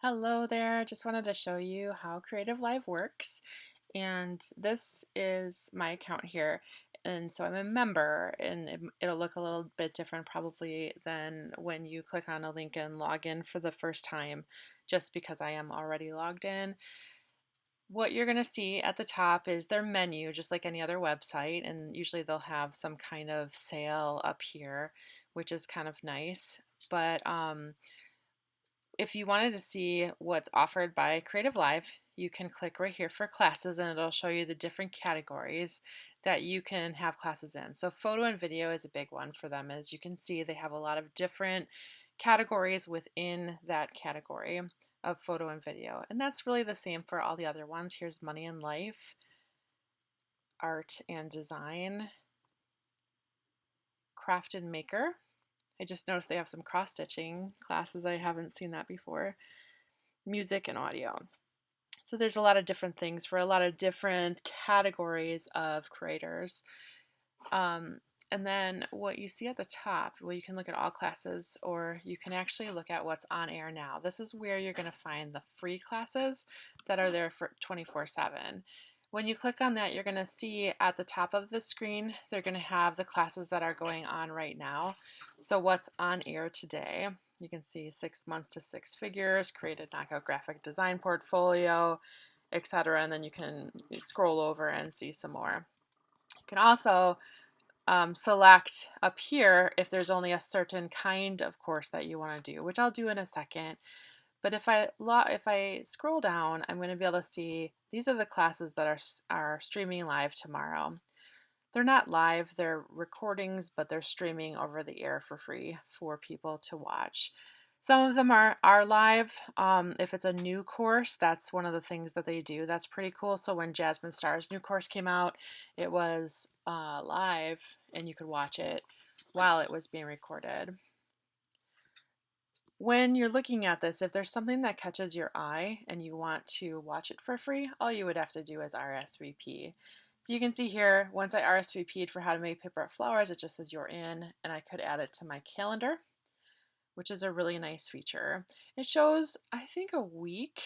Hello there. Just wanted to show you how CreativeLive works. And this is my account here. And so I'm a member, and it'll look a little bit different probably than when you click on a link and log in for the first time, just because I am already logged in. What you're going to see at the top is their menu, just like any other website. And usually they'll have some kind of sale up here, which is kind of nice. But if you wanted to see what's offered by CreativeLive, you can click right here for classes and it'll show you the different categories that you can have classes in. So photo and video is a big one for them. As you can see, they have a lot of different categories within that category of photo and video. And that's really the same for all the other ones. Here's money and life, art and design, craft and maker. I just noticed they have some cross stitching classes. I haven't seen that before. Music and audio. So there's a lot of different things for a lot of different categories of creators. And then what you see at the top, well, you can look at all classes or you can actually look at what's on air now. This is where you're going to find the free classes that are there for 24/7. When you click on that, you're going to see at the top of the screen, they're going to have the classes that are going on right now. So what's on air today? You can see 6 months to six figures, create a knockout graphic design portfolio, etc. And then you can scroll over and see some more. You can also select up here if there's only a certain kind of course that you want to do, which I'll do in a second. But if I scroll down, I'm going to be able to see these are the classes that are streaming live tomorrow. They're not live, they're recordings, but they're streaming over the air for free for people to watch. Some of them are live. If it's a new course, that's one of the things that they do. That's pretty cool. So when Jasmine Starr's new course came out, it was live and you could watch it while it was being recorded. When you're looking at this, if there's something that catches your eye and you want to watch it for free, all you would have to do is RSVP. So you can see here, once I RSVP'd for how to make paper flowers, it just says you're in, and I could add it to my calendar, which is a really nice feature. It shows, I think, a week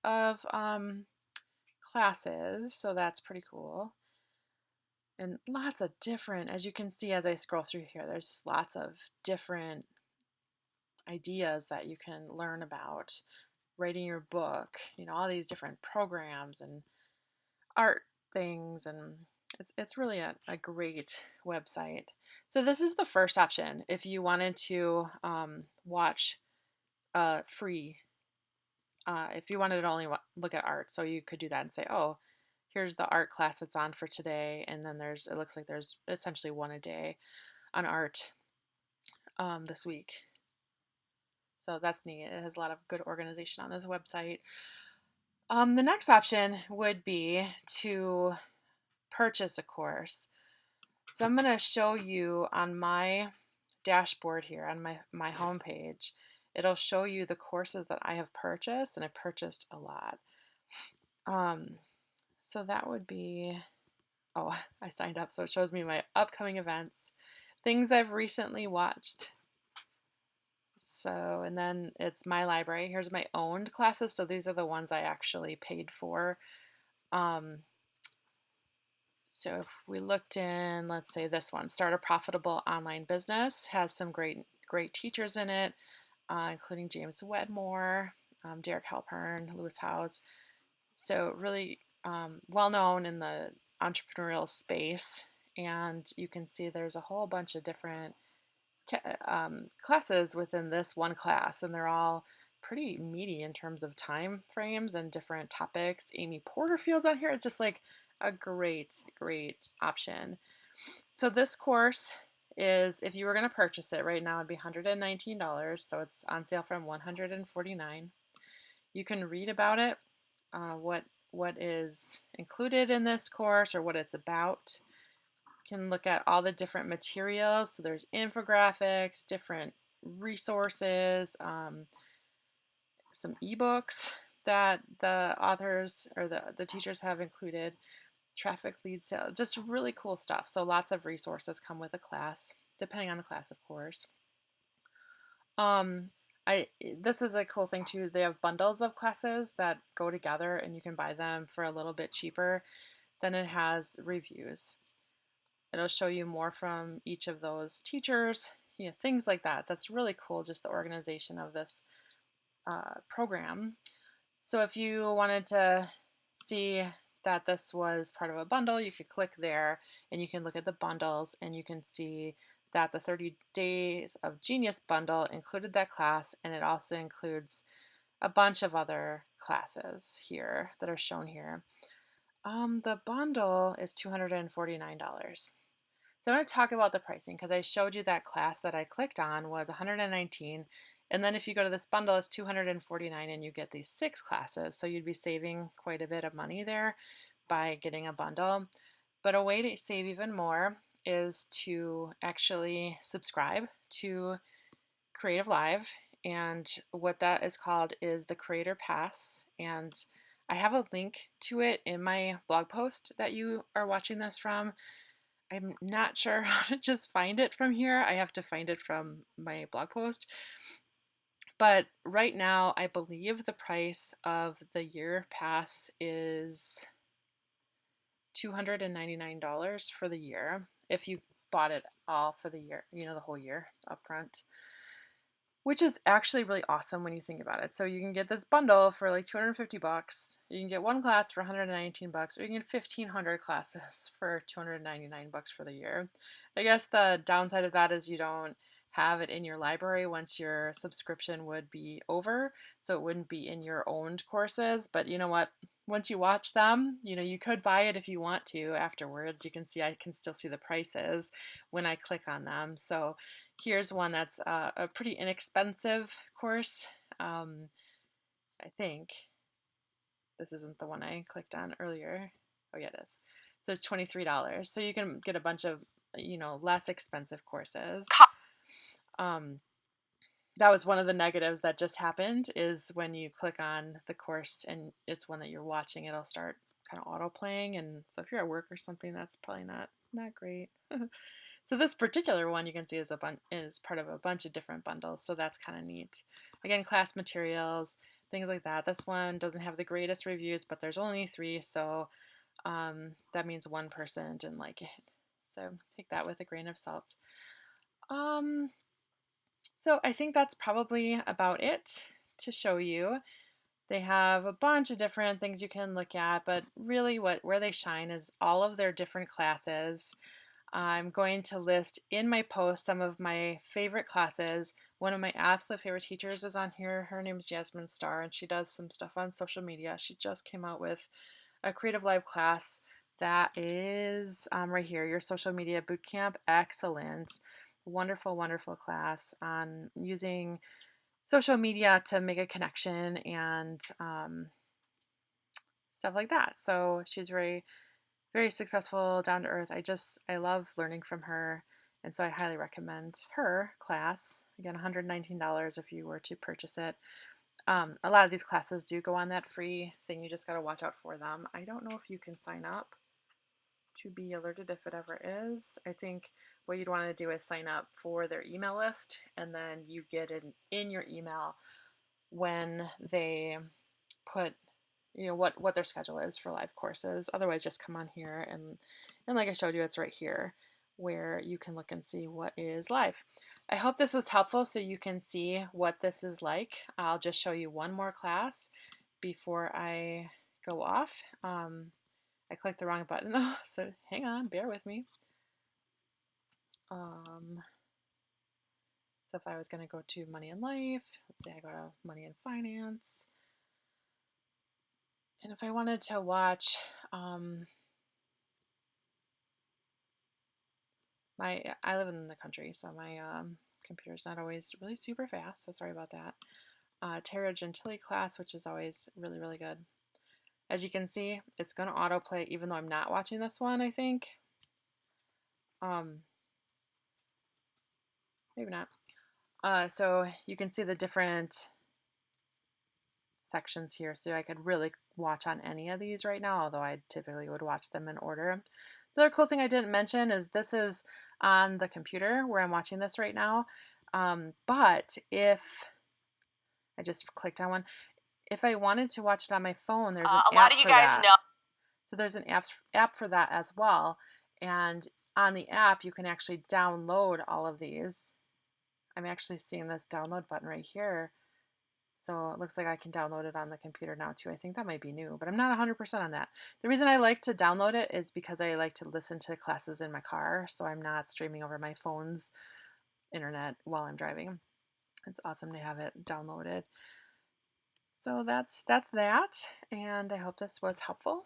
of classes, so that's pretty cool. And lots of different, as you can see as I scroll through here, there's lots of different ideas that you can learn about writing your book, all these different programs and art things, and it's really a great website. So this is the first option if you wanted to watch free, if you wanted to only look at art. So you could do that and say, oh, here's the art class that's on for today, and then it looks like there's essentially one a day on art this week. So that's neat. It has a lot of good organization on this website. The next option would be to purchase a course. So I'm going to show you on my dashboard here on my home page. It'll show you the courses that I have purchased, and I purchased a lot. So that would be, oh, I signed up, so it shows me my upcoming events, things I've recently watched. So, and then it's my library. Here's my owned classes. So these are the ones I actually paid for. So if we looked in, let's say this one, Start a Profitable Online Business, has some great teachers in it, including James Wedmore, Derek Halpern, Lewis Howes. So really well known in the entrepreneurial space. And you can see there's a whole bunch of different classes within this one class, and they're all pretty meaty in terms of time frames and different topics. Amy Porterfield's on here. It's just like a great option. So this course is, if you were going to purchase it right now, it'd be $119. So it's on sale from $149. You can read about it, what is included in this course or what it's about. You can look at all the different materials. So there's infographics, different resources, some ebooks that the authors or the teachers have included, traffic lead sale, just really cool stuff. So lots of resources come with a class, depending on the class, of course. This is a cool thing too. They have bundles of classes that go together and you can buy them for a little bit cheaper. Then it has reviews. It'll show you more from each of those teachers, things like that. That's really cool, just the organization of this program. So if you wanted to see that this was part of a bundle, you could click there and you can look at the bundles and you can see that the 30 Days of Genius bundle included that class, and it also includes a bunch of other classes here that are shown here. The bundle is $249. So I want to talk about the pricing because I showed you that class that I clicked on was $119, and then if you go to this bundle, it's $249 and you get these 6 classes. So you'd be saving quite a bit of money there by getting a bundle. But a way to save even more is to actually subscribe to CreativeLive, and what that is called is the Creator Pass. And I have a link to it in my blog post that you are watching this from. I'm not sure how to just find it from here. I have to find it from my blog post. But right now, I believe the price of the year pass is $299 for the year if you bought it all for the year, the whole year up front, which is actually really awesome when you think about it. So you can get this bundle for like $250. You can get one class for $119, or you can get 1,500 classes for $299 for the year. I guess the downside of that is you don't have it in your library once your subscription would be over, so it wouldn't be in your owned courses. But you know what? Once you watch them, you could buy it if you want to afterwards. You can see, I can still see the prices when I click on them. So here's one that's a pretty inexpensive course. I think this isn't the one I clicked on earlier. Oh yeah, it is. So it's $23. So you can get a bunch of, less expensive courses. That was one of the negatives that just happened, is when you click on the course and it's one that you're watching, it'll start kind of auto playing. And so if you're at work or something, that's probably not great. So this particular one you can see is part of a bunch of different bundles, so that's kind of neat. Again, class materials, things like that. This one doesn't have the greatest reviews, but there's only 3, so that means one person didn't like it. So take that with a grain of salt. So I think that's probably about it to show you. They have a bunch of different things you can look at, but really where they shine is all of their different classes. I'm going to list in my post some of my favorite classes. One of my absolute favorite teachers is on here. Her name is Jasmine Starr, and she does some stuff on social media. She just came out with a CreativeLive class that is right here, your social media bootcamp. Excellent. Wonderful, wonderful class on using social media to make a connection and stuff like that. So she's very, very successful, down to earth. I love learning from her, and so I highly recommend her class. Again, $119 if you were to purchase it. A lot of these classes do go on that free thing. You just got to watch out for them. I don't know if you can sign up to be alerted if it ever is. I think what you'd want to do is sign up for their email list, and then you get it in your email when they put what their schedule is for live courses. Otherwise, just come on here and like I showed you, it's right here where you can look and see what is live. I hope this was helpful so you can see what this is like. I'll just show you one more class before I go off. I clicked the wrong button though, so hang on, bear with me. So if I was going to go to Money and Life, let's say I go to Money and Finance, and if I wanted to watch I live in the country, so my computer's not always really super fast, so sorry about that. Tara Gentili class, which is always really, really good. As you can see, it's going to autoplay even though I'm not watching this one, I think. Maybe not. So you can see the different sections here, so I could really watch on any of these right now, although I typically would watch them in order. The other cool thing I didn't mention is this is on the computer where I'm watching this right now, but if I just clicked on one. If I wanted to watch it on my phone, there's an A lot app of you for guys that. know. So there's an app for that as well. And on the app, you can actually download all of these. I'm actually seeing this download button right here. So it looks like I can download it on the computer now too. I think that might be new, but I'm not 100% on that. The reason I like to download it is because I like to listen to classes in my car, so I'm not streaming over my phone's internet while I'm driving. It's awesome to have it downloaded. So that's that, and I hope this was helpful.